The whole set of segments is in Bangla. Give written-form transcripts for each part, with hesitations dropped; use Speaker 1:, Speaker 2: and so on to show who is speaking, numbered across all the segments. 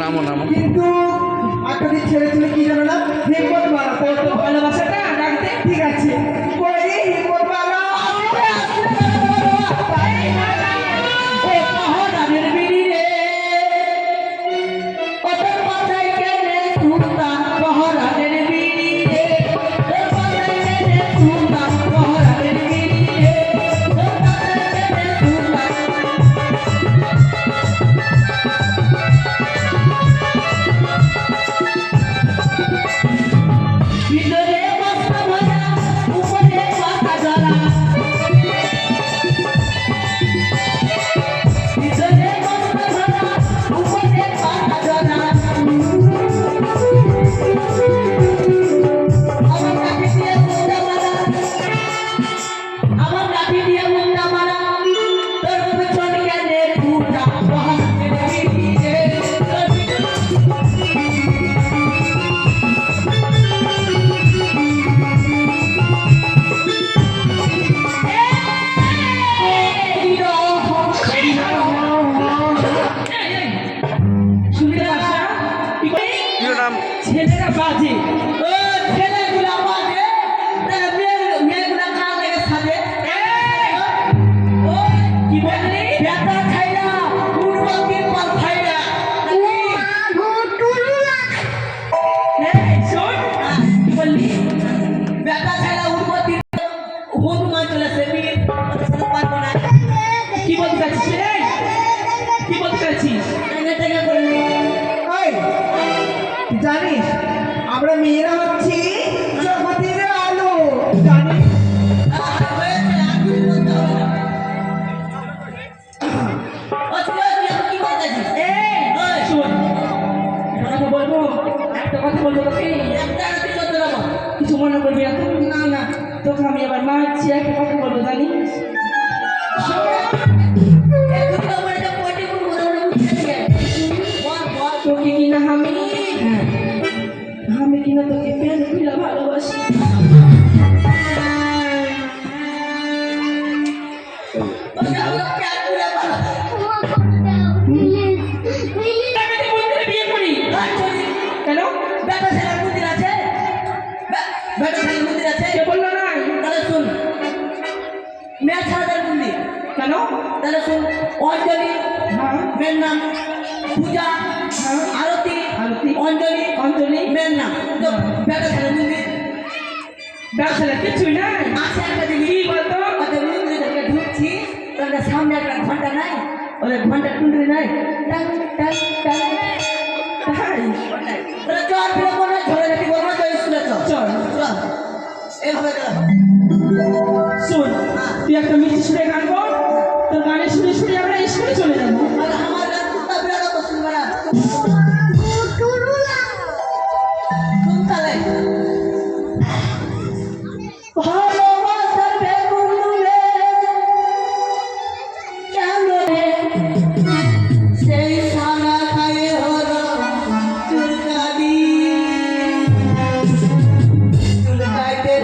Speaker 1: নামো নামো
Speaker 2: কিন্তু একটা দিন ছেড়ে ছিল কি জানো না হিম্মত মারা তো ভালোবাসাটা ডাকতে ঠিক আছে কই হিম্মত মারা ছেলেরা বাজে ছেলেগুলা বাজে মেয়েগুলা কান লেগে সাজে কি বললি ব্যথা খাইলা উড়বকির পর খাইলা কি বললি ব্যথা খাইলা উড়বকির হনুমান চলেছে পারবো না কি বলতে চাচ্ছিস কি বলতে চাচ্ছিস জানিস আমরা মেয়েরা হচ্ছি জগতের আলো জানিস বলবো একটা কথা বলবো তোকে কিছু মনে করবি না না তোকে আমি আবার মারছি একটা কথা বলবো জানিস তোকে কিনা আমি কিনা তোকে প্যান খুলে ভালোবাসি বিয়ে করি কেন বেটা ছেলের মন্দির আছে বেটা ছেলের মন্দির আছে কে বললো না তাহলে শুন মেয়ে ছেলেদের মন্দির কেন তাহলে শুন অঞ্জলি মেয়ের নাম পূজা আরতি অঞ্জলি মেয়ের নাম তো বেটা ছেলের মন্দির বেটা ছেলে কিছুই নাই আছে একটা দিদি বলতো ওদের মন্দিরে ঢুকছি তাহলে সামনে একটা ঘন্টা নাই ওদের ঘন্টা টুন্ডি নাই টাং টাং টাং তাই তোরা চল ফিরে করে ধরে রাখি বলবো তো স্কুলে চল এভাবে শুন তুই একটা মিষ্টি সুরে গান বল তোর গানের সুরে সুরে আমরা স্কুলে চলে যাবো আমার কুত্তা বিড়াল তো শুনবে না ভালোবাসার বেগুন রে কেন রে সেই সারা খায়ে হলো চুলকানি চুলকাইতে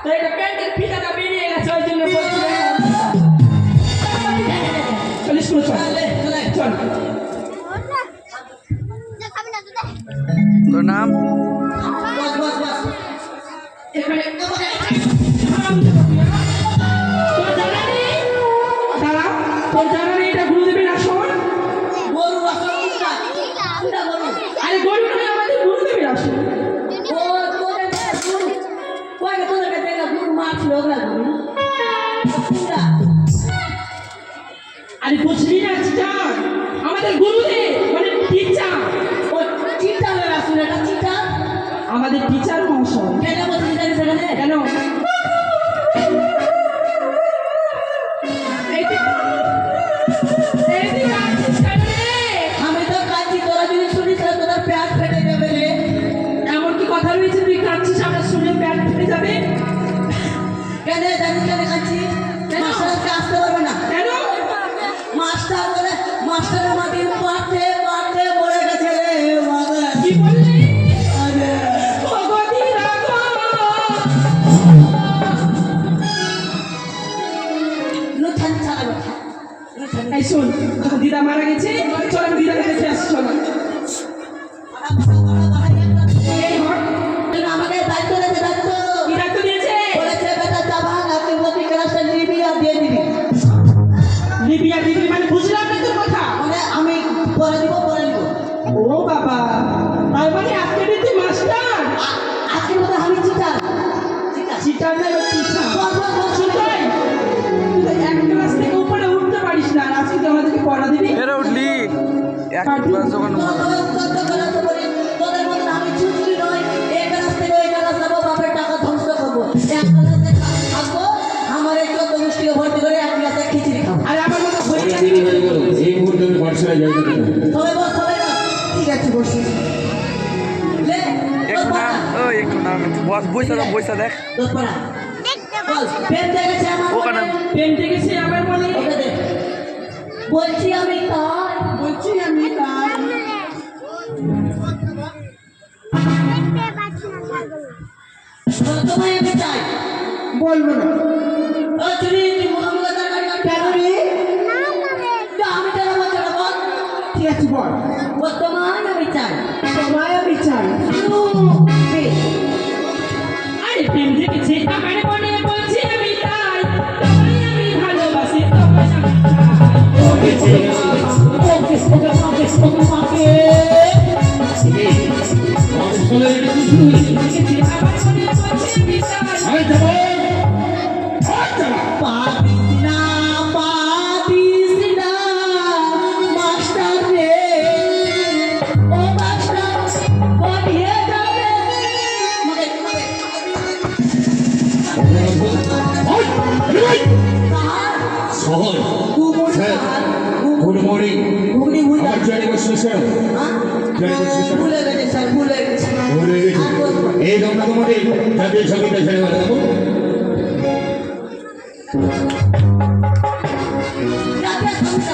Speaker 2: তো এটা প্যান্টের ফিতাটা বেরিয়ে গেছে ওই জন্য বলছি চল স্কুলে চল চল
Speaker 1: তোর নাম?
Speaker 2: এখানে দাঁড়া তোর জানা নেই এটা গুরুদেবের আসন
Speaker 3: গরু আসল কোনটা গরু
Speaker 2: আরে গরু নয় আমাদের গুরুদেবের আসন
Speaker 3: ও তোদের গরু কই তোদের দেখা গরু মাছ লোগলা গরু কোনটা
Speaker 2: আরে বুঝলি না চিটা আমাদের গুরুদেব মানে টিচার
Speaker 3: ও চিন্তা হয়ে আসলে এটা চিন্তা
Speaker 2: আমাদের টিচার মহাশয়
Speaker 3: কেন বলছিস সেখানে
Speaker 2: কেন
Speaker 3: আমি তো কাঁদছি তোরা যদি শুনিস তাহলে তোদের পেট ফেটে যাবে রে
Speaker 2: এমন কি কথা রয়েছে তুই কাঁদছিস আমরা শুনে প্যাট ফেটে যাবে
Speaker 3: কেন জানিস কেন কাঁদছি মাস্টারকে আসতে পারবে না
Speaker 2: কেন
Speaker 3: মাস্টার বলে মাস্টারের মাটি পাঠে পাঠে পড়ে গেছে রে বাবা
Speaker 2: কি বললি
Speaker 3: আরে
Speaker 2: ভগবতী রাগো
Speaker 3: লুঠান চালাবো লুঠান
Speaker 2: এই শোন দিদা মারা গেছে চল আমি দিদাকে দেখে আসছি চল এই হট
Speaker 3: আমাকে দায়িত্ব দিয়েছে দায়িত্ব
Speaker 2: কি ডাক্তার দিয়েছে
Speaker 3: বলেছে বেটা যাবা আপনি প্রতি ক্লাসে নিবি আর দিয়ে দিবি
Speaker 2: লিবিয়া দিদি মানে বুঝলাম না তোর কথা
Speaker 3: মানে আমি পরে দিব
Speaker 2: ও বাবা তার মানে আজকে তুই মাস্টার
Speaker 3: আজকে মতো আমি চিটার চিটার
Speaker 2: চিটার না টিচার
Speaker 3: বল বল বল
Speaker 2: চিটাই তুই তো এক ক্লাস থেকে উপরে উঠতে পারিস না আর আজকে তুই আমাদেরকে পড়া দিবি
Speaker 1: এরা উঠলি এক ক্লাস যখন
Speaker 3: তোদের মতন আমি চুচুরি নয় এই ক্লাস থেকে ওই ক্লাস যাবো বাপের টাকা ধ্বংস করবো এক ক্লাসে থাকবো আমার এই 14 গোষ্ঠীকে ভর্তি করে এক ক্লাসে খিচুড়ি খাবো
Speaker 2: আর আমার মতো হয়ে দিবি
Speaker 4: এই মুহূর্তে আমি পাঠশালায় যাই না কেন?
Speaker 3: সবাই বস ঠিক আছে বসি লে
Speaker 1: একটু নাম ওই একটু নাম একটু বইসা দেখ
Speaker 3: তোর পড়া বল পেন দেখেছে আমার
Speaker 1: ওখানে
Speaker 2: পেন দেখেছি আমার মনে
Speaker 3: ওকে দে বলছি আমি তাই
Speaker 2: বলছি আমি তাই
Speaker 3: তোমায় আমি চাই
Speaker 2: বলবো না
Speaker 3: ও চুরি তুই মুখোমুখি দরকার কেন রে আমি কেন বলছি না বল
Speaker 2: ঠিক আছে বল
Speaker 3: বর্তমান আমি চাই
Speaker 2: তোমায় আমি চাই আরে প্রেম দেখেছি আমার মনে বলছি আমি তাই তোমায় আমি ভালোবাসি তোমায় আমি চাই
Speaker 4: পাঠশালায় এটা কি শুরু হয়েছে?
Speaker 2: দেখেছি আমার মনে বলছি আমি তাই
Speaker 4: আরে জবান! হাত চালা!
Speaker 3: পাতিস না মাস্টার রে ও মাস্টার পড়িয়ে যাবে
Speaker 4: হাত! রিভাই!
Speaker 3: স্যার
Speaker 4: সহজ।
Speaker 3: Good
Speaker 4: sir,
Speaker 3: morning
Speaker 4: good morning.
Speaker 3: Good morning
Speaker 4: আমার জয় বসে স্যার।
Speaker 3: ভুলে গেছে স্যার ভুলে গেছে
Speaker 4: ভুলে গেছি। এই তোমরা তোমাদের জাতীয় সঙ্গীতটা ছেড়ে বেড়া দেবো।
Speaker 3: যাতে সমস্যা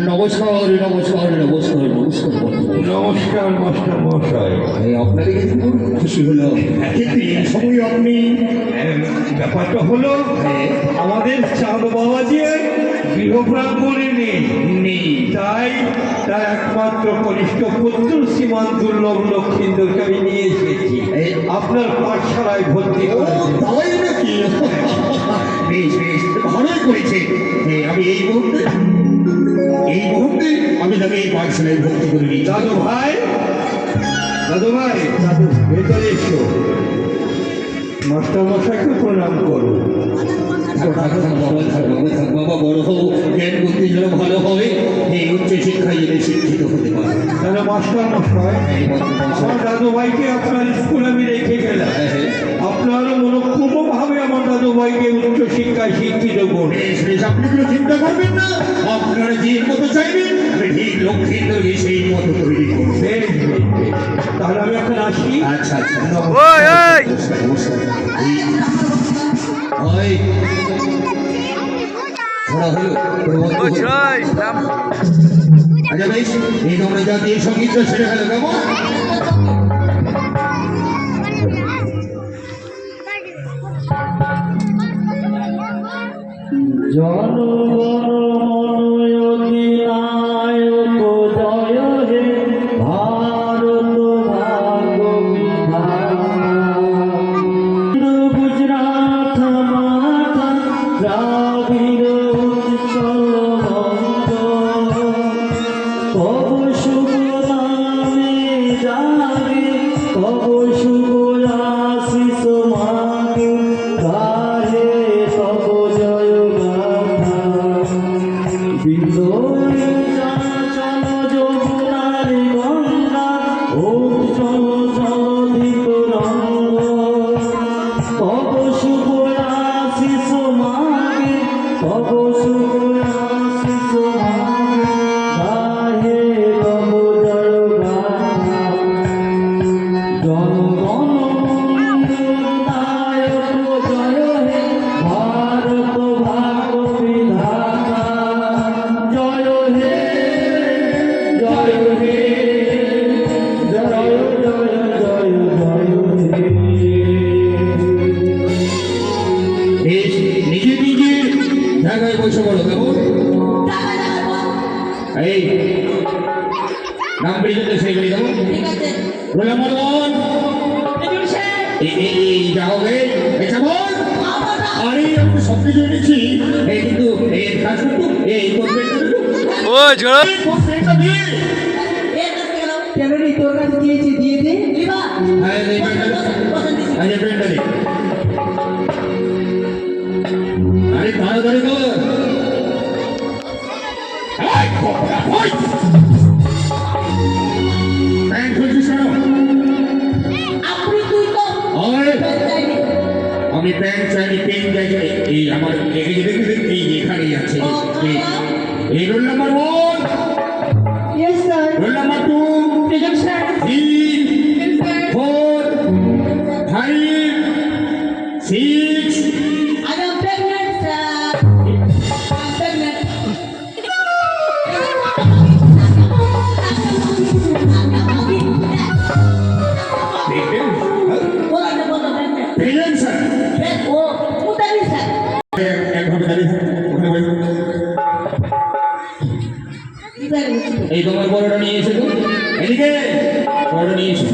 Speaker 4: নমস্কার নমস্কার নমস্কার নমস্কার
Speaker 5: নমস্কার মাস্টার মশাই
Speaker 4: আপনাদের কাছে খুব খুশি হলাম কিন্তু এই সময় আপনি
Speaker 5: ব্যাপারটা হলো আমাদের চাঁদ বাবা যে গৃহ প্রাঙ্গণে নেই তাই তার একমাত্র কনিষ্ঠ পুত্র শ্রীমান দুর্লভ লক্ষ্মীন্দরকে আমি নিয়ে এসেছি আপনার পাঠশালায় ভর্তি করেছি
Speaker 4: তাই নাকি বেশ বেশ ভালোই করেছে আমি এই মুহূর্তে আমি তাকে এই পাঠশালায় ভর্তি করে নিই
Speaker 5: দাদু ভাই দাদু ভেতরে এসো মাস্টার মশাইকে প্রণাম করো
Speaker 4: বাবা বড় হোক জ্ঞান বুদ্ধি যেন ভালো হয় এই উচ্চ শিক্ষায় যেন শিক্ষিত হতে পারে
Speaker 5: তাহলে মাস্টার মশাই আমার দাদু ভাইকে আপনার স্কুলে আমি রেখে গেলাম আপনারও মনোক্ষমভাবে আমার দাদু ভাইকে উচ্চ শিক্ষায় শিক্ষিত করুন
Speaker 4: বেশ বেশ আপনি কোনো চিন্তা করবেন না আপনারা যে মতো চাইবেন আমি ঠিক লক্ষ্মীন্দরকে সেই মতো তৈরি করবে।
Speaker 5: বেশ, বেশ, বেশ। তাহলে আমি এখন আসি।
Speaker 4: আচ্ছা আচ্ছা
Speaker 1: ওই ওই
Speaker 4: নমস্কার নমস্কার। ওই ঘোড়া হলো তোর বন্ধু
Speaker 1: ওই
Speaker 4: হলো।
Speaker 1: ছয় নাম
Speaker 4: আচ্ছা বেশ, এই তোমরা জাতীয় সঙ্গীত সেরে গেল কেমন? বেশ, নিজে নিজের জায়গায় বসে বলো কেমন? এই নাম পর্যন্ত সেই বলি কেমন?
Speaker 3: ঠিক আছে
Speaker 4: রোল নাম্বার 1 এই যাও রে এটা বল। আরে আমি তো সব কিছু এনেছি। এই কিন্তু এই কাজ করতো এই করবে
Speaker 1: ওই ঝড়
Speaker 4: কোন পেনটা দিয়ে
Speaker 3: এর কাছে গেলাম
Speaker 2: কেন রে তোর কাছে দিয়েছি দিয়ে দে
Speaker 3: লিবা
Speaker 4: হ্যাঁ এই পেনটা আরে পেনটা দে। আরে তাড়াতাড়ি কর। এই কোপড়া ওই পেন খুলছিস কেন?
Speaker 3: আপনি তুই তো
Speaker 4: আরে
Speaker 3: চাইনি
Speaker 4: আমি প্যান্ট চাইনি পেন চাইনি। এই আমার এই যে দেখি এই এখানেই আছে এই roll number 1
Speaker 2: yes sir
Speaker 4: roll number 2
Speaker 2: present sir
Speaker 4: 3 4 5 6
Speaker 3: I am pregnant sir I'm pregnant बोला ना बोला pregnant
Speaker 4: প্রেজেন্ট স্যার
Speaker 3: ओ उतारी सर
Speaker 4: একভাবে দাঁড়িয়ে থাক, ওখানে বসে। এই তোমার বড়টা নিয়ে এসে তো এদিকে বড়টা নিয়ে এসে